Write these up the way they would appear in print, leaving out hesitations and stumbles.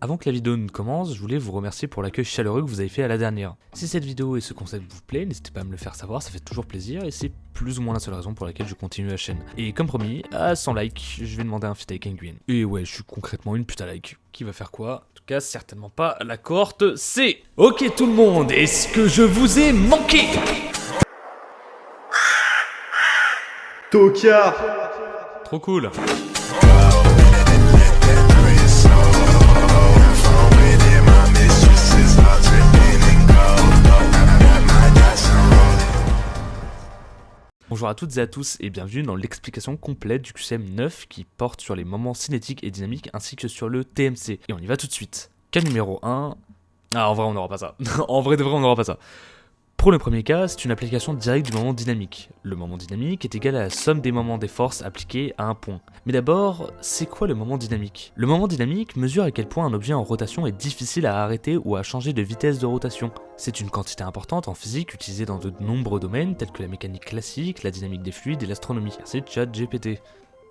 Avant que la vidéo ne commence, je voulais vous remercier pour l'accueil chaleureux que vous avez fait à la dernière. Si cette vidéo et ce concept vous plaît, n'hésitez pas à me le faire savoir, ça fait toujours plaisir et c'est plus ou moins la seule raison pour laquelle je continue la chaîne. Et comme promis, à 100 likes, je vais demander un feat avec Nguyen. Et ouais, je suis concrètement une putain like. Qui va faire quoi? En tout cas, certainement pas la cohorte C. Ok tout le monde, est-ce que je vous ai manqué? Tocard. Trop cool. Bonjour à toutes et à tous et bienvenue dans l'explication complète du QCM 9 qui porte sur les moments cinétiques et dynamiques ainsi que sur le TMC. Et on y va tout de suite. Cas numéro 1... Ah en vrai on n'aura pas ça. En vrai de vrai on n'aura pas ça. Pour le premier cas, c'est une application directe du moment dynamique. Le moment dynamique est égal à la somme des moments des forces appliquées à un point. Mais d'abord, c'est quoi le moment dynamique? Le moment dynamique mesure à quel point un objet en rotation est difficile à arrêter ou à changer de vitesse de rotation. C'est une quantité importante en physique utilisée dans de nombreux domaines tels que la mécanique classique, la dynamique des fluides et l'astronomie. C'est ChatGPT.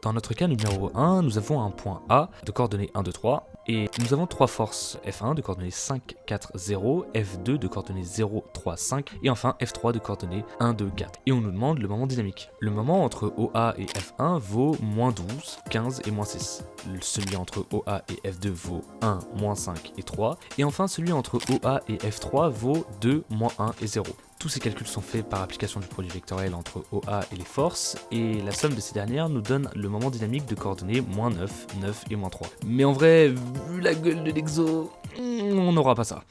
Dans notre cas numéro 1, nous avons un point A de coordonnées 1, 2, 3 et nous avons trois forces, F1 de coordonnées 5, 4, 0, F2 de coordonnées 0, 3, 5 et enfin F3 de coordonnées 1, 2, 4. Et on nous demande le moment dynamique. Le moment entre OA et F1 vaut moins 12, 15 et moins 6. Celui entre OA et F2 vaut 1, moins 5 et 3. Et enfin celui entre OA et F3 vaut 2, moins 1 et 0. Tous ces calculs sont faits par application du produit vectoriel entre OA et les forces, et la somme de ces dernières nous donne le moment dynamique de coordonnées moins 9, 9 et moins 3. Mais en vrai, vu la gueule de l'exo, on n'aura pas ça.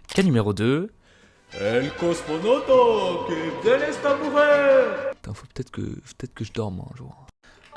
Cas numéro 2... El cosmonaute que bien est amoureux. Putain, faut peut-être que je dorme un jour.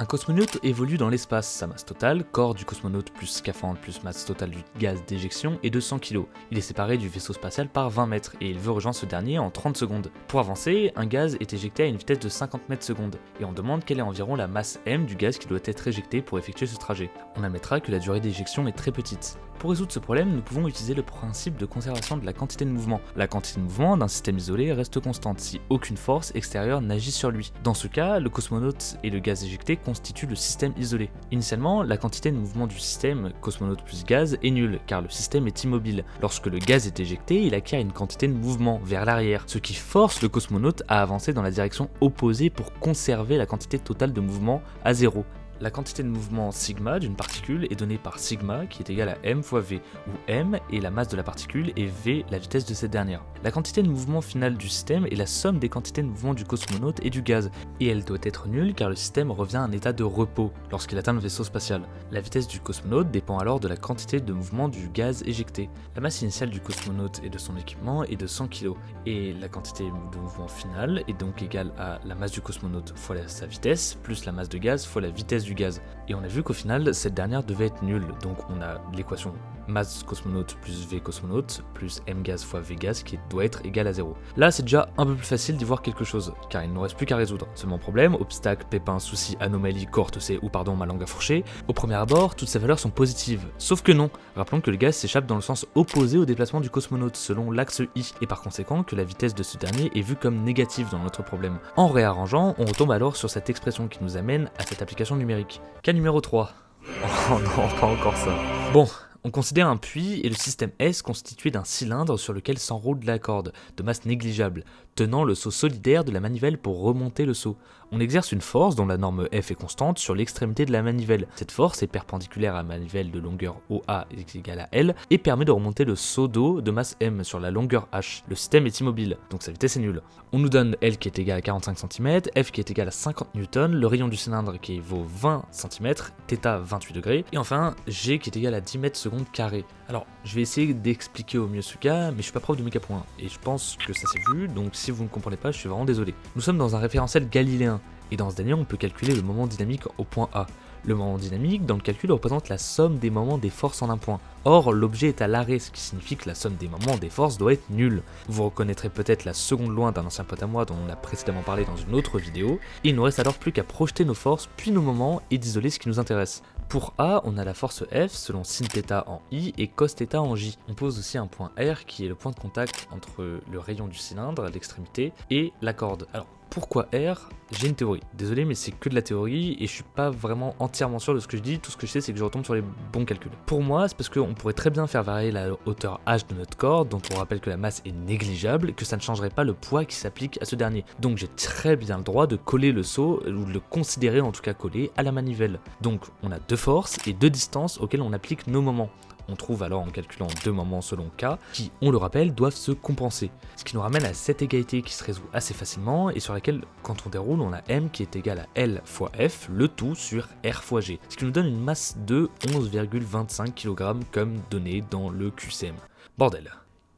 Un cosmonaute évolue dans l'espace, sa masse totale, corps du cosmonaute plus scaphandre plus masse totale du gaz d'éjection est de 100 kg. Il est séparé du vaisseau spatial par 20 mètres et il veut rejoindre ce dernier en 30 secondes. Pour avancer, un gaz est éjecté à une vitesse de 50 mètres secondes et on demande quelle est environ la masse m du gaz qui doit être éjecté pour effectuer ce trajet. On admettra que la durée d'éjection est très petite. Pour résoudre ce problème, nous pouvons utiliser le principe de conservation de la quantité de mouvement. La quantité de mouvement d'un système isolé reste constante si aucune force extérieure n'agit sur lui. Dans ce cas, le cosmonaute et le gaz éjecté constituent le système isolé. Initialement, la quantité de mouvement du système cosmonaute plus gaz est nulle, car le système est immobile. Lorsque le gaz est éjecté, il acquiert une quantité de mouvement vers l'arrière, ce qui force le cosmonaute à avancer dans la direction opposée pour conserver la quantité totale de mouvement à 0. La quantité de mouvement sigma d'une particule est donnée par sigma qui est égal à m fois v, où m est la masse de la particule et v la vitesse de cette dernière. La quantité de mouvement finale du système est la somme des quantités de mouvement du cosmonaute et du gaz, et elle doit être nulle car le système revient à un état de repos lorsqu'il atteint le vaisseau spatial. La vitesse du cosmonaute dépend alors de la quantité de mouvement du gaz éjecté. La masse initiale du cosmonaute et de son équipement est de 100 kg, et la quantité de mouvement finale est donc égale à la masse du cosmonaute fois sa vitesse, plus la masse de gaz fois la vitesse du gaz. Et on a vu qu'au final, cette dernière devait être nulle, donc on a l'équation masse cosmonaute plus v cosmonaute plus m gaz fois v gaz qui doit être égal à 0. Là, c'est déjà un peu plus facile d'y voir quelque chose, car il ne nous reste plus qu'à résoudre. Seulement problème, obstacle, pépin, souci, anomalie, cohorte C ou pardon, ma langue à fourcher, au premier abord, toutes ces valeurs sont positives. Sauf que non, rappelons que le gaz s'échappe dans le sens opposé au déplacement du cosmonaute, selon l'axe I, et par conséquent que la vitesse de ce dernier est vue comme négative dans notre problème. En réarrangeant, on retombe alors sur cette expression qui nous amène à cette application numérique. Cas numéro 3. Oh non, pas encore ça. Bon, on considère un puits et le système S constitué d'un cylindre sur lequel s'enroule de la corde, de masse négligeable, tenant le seau solidaire de la manivelle pour remonter le seau. On exerce une force dont la norme F est constante sur l'extrémité de la manivelle. Cette force est perpendiculaire à la manivelle de longueur OA est égale à L et permet de remonter le seau d'eau de masse M sur la longueur H. Le système est immobile, donc sa vitesse est nulle. On nous donne L qui est égal à 45 cm, F qui est égal à 50 N, le rayon du cylindre qui vaut 20 cm, θ 28 degrés, et enfin G qui est égal à 10 mètres secondes carrés. Alors, je vais essayer d'expliquer au mieux ce cas, mais je suis pas prof de méca point, et je pense que ça s'est vu, donc si vous ne comprenez pas, je suis vraiment désolé. Nous sommes dans un référentiel galiléen, et dans ce dernier, on peut calculer le moment dynamique au point A. Le moment dynamique, dans le calcul, représente la somme des moments des forces en un point. Or, l'objet est à l'arrêt, ce qui signifie que la somme des moments des forces doit être nulle. Vous reconnaîtrez peut-être la seconde loi d'un ancien pote à moi dont on a précédemment parlé dans une autre vidéo, et il nous reste alors plus qu'à projeter nos forces, puis nos moments, et d'isoler ce qui nous intéresse. Pour A, on a la force F selon sin θ en I et cos θ en J. On pose aussi un point R qui est le point de contact entre le rayon du cylindre, l'extrémité, et la corde. Alors, Pourquoi R? J'ai une théorie. Désolé, mais c'est que de la théorie et je suis pas vraiment entièrement sûr de ce que je dis. Tout ce que je sais, c'est que je retombe sur les bons calculs. Pour moi, c'est parce qu'on pourrait très bien faire varier la hauteur h de notre corps, dont on rappelle que la masse est négligeable, que ça ne changerait pas le poids qui s'applique à ce dernier. Donc j'ai très bien le droit de coller le seau, ou de le considérer en tout cas collé, à la manivelle. Donc on a deux forces et deux distances auxquelles on applique nos moments. On trouve alors en calculant deux moments selon K, qui, on le rappelle, doivent se compenser. Ce qui nous ramène à cette égalité qui se résout assez facilement et sur laquelle, quand on déroule, on a M qui est égal à L fois F, le tout sur R fois G. Ce qui nous donne une masse de 11,25 kg comme donné dans le QCM. Bordel.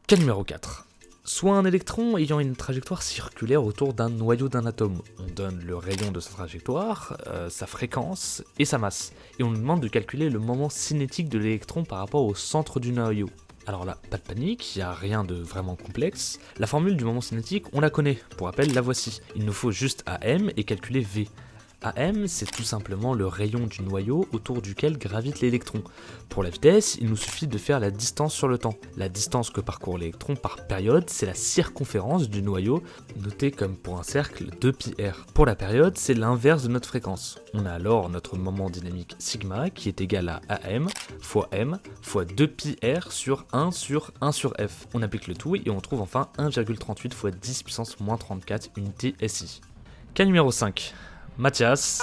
Cas numéro 4. Soit un électron ayant une trajectoire circulaire autour d'un noyau d'un atome. On donne le rayon de sa trajectoire, sa fréquence et sa masse. Et on nous demande de calculer le moment cinétique de l'électron par rapport au centre du noyau. Alors là, pas de panique, il n'y a rien de vraiment complexe. La formule du moment cinétique, on la connaît. Pour rappel, la voici. Il nous faut juste AM et calculer V. AM, c'est tout simplement le rayon du noyau autour duquel gravite l'électron. Pour la vitesse, il nous suffit de faire la distance sur le temps. La distance que parcourt l'électron par période, c'est la circonférence du noyau, notée comme pour un cercle 2πr. Pour la période, c'est l'inverse de notre fréquence. On a alors notre moment dynamique sigma qui est égal à AM fois M fois 2πr sur 1 sur 1 sur F. On applique le tout et on trouve enfin 1,38 fois 10 puissance moins 34 unités SI. Cas numéro 5. Mathias.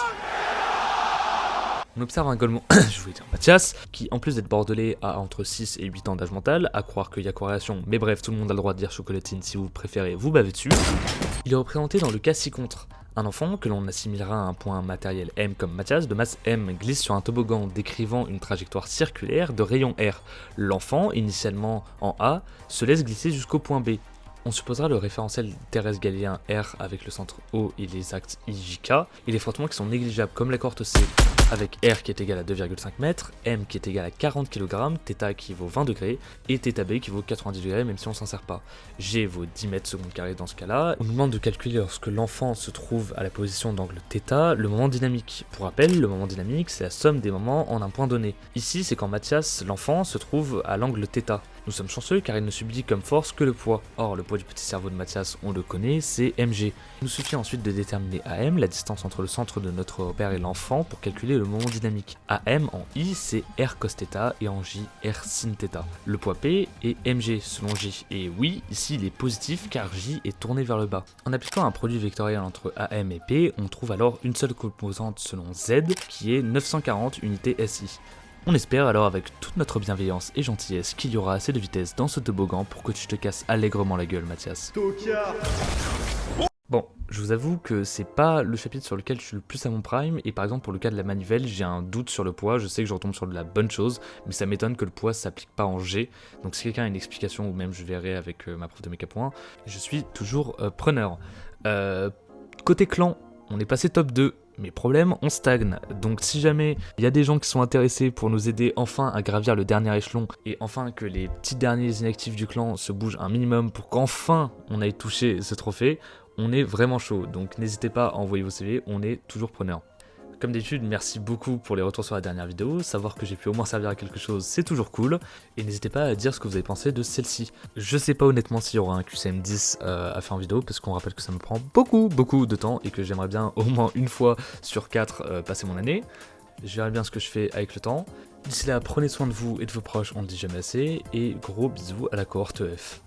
On observe un golemon, je voulais dire Mathias, qui en plus d'être bordelais a entre 6 et 8 ans d'âge mental, à croire qu'il y a corrélation, mais bref, tout le monde a le droit de dire chocolatine si vous préférez vous bavez dessus. Il est représenté dans le cas ci-contre. Un enfant, que l'on assimilera à un point matériel M comme Mathias, de masse M, glisse sur un toboggan décrivant une trajectoire circulaire de rayon R. L'enfant, initialement en A, se laisse glisser jusqu'au point B. On supposera le référentiel terrestre galiléen R avec le centre O et les axes IJK, et les frottements qui sont négligeables comme la cohorte C, avec R qui est égal à 2,5 mètres, M qui est égal à 40 kg, θ qui vaut 20 degrés, et θB qui vaut 90 degrés même si on s'en sert pas. G vaut 10 mètres secondes carrés dans ce cas-là. On nous demande de calculer lorsque l'enfant se trouve à la position d'angle θ, le moment dynamique. Pour rappel, le moment dynamique c'est la somme des moments en un point donné. Ici c'est quand Mathias, l'enfant, se trouve à l'angle θ. Nous sommes chanceux car il ne subit comme force que le poids. Or, le poids du petit cerveau de Mathias, on le connaît, c'est mg. Il nous suffit ensuite de déterminer AM, la distance entre le centre de notre repère et l'enfant, pour calculer le moment dynamique. AM en I, c'est R cos θ et en J, R sin θ. Le poids P est mg selon J. Et oui, ici il est positif car J est tourné vers le bas. En appliquant un produit vectoriel entre AM et P, on trouve alors une seule composante selon Z, qui est 940 unités SI. On espère alors avec toute notre bienveillance et gentillesse qu'il y aura assez de vitesse dans ce toboggan pour que tu te casses allègrement la gueule, Mathias. Bon, je vous avoue que c'est pas le chapitre sur lequel je suis le plus à mon prime, et par exemple pour le cas de la manivelle, j'ai un doute sur le poids, je sais que je retombe sur de la bonne chose, mais ça m'étonne que le poids s'applique pas en G, donc si quelqu'un a une explication, ou même je verrai avec ma prof de méca points, je suis toujours preneur. Côté clan, on est passé top 2. Mais problème, on stagne, donc si jamais il y a des gens qui sont intéressés pour nous aider enfin à gravir le dernier échelon, et enfin que les petits derniers inactifs du clan se bougent un minimum pour qu'enfin on aille toucher ce trophée, on est vraiment chaud, donc n'hésitez pas à envoyer vos CV, on est toujours preneurs. Comme d'habitude, merci beaucoup pour les retours sur la dernière vidéo, savoir que j'ai pu au moins servir à quelque chose, c'est toujours cool, et n'hésitez pas à dire ce que vous avez pensé de celle-ci. Je sais pas honnêtement s'il y aura un QCM 10 à faire en vidéo, parce qu'on rappelle que ça me prend beaucoup de temps, et que j'aimerais bien au moins une fois sur 4 passer mon année. Je verrai bien ce que je fais avec le temps. D'ici là, prenez soin de vous et de vos proches, on ne dit jamais assez, et gros bisous à la cohorte F.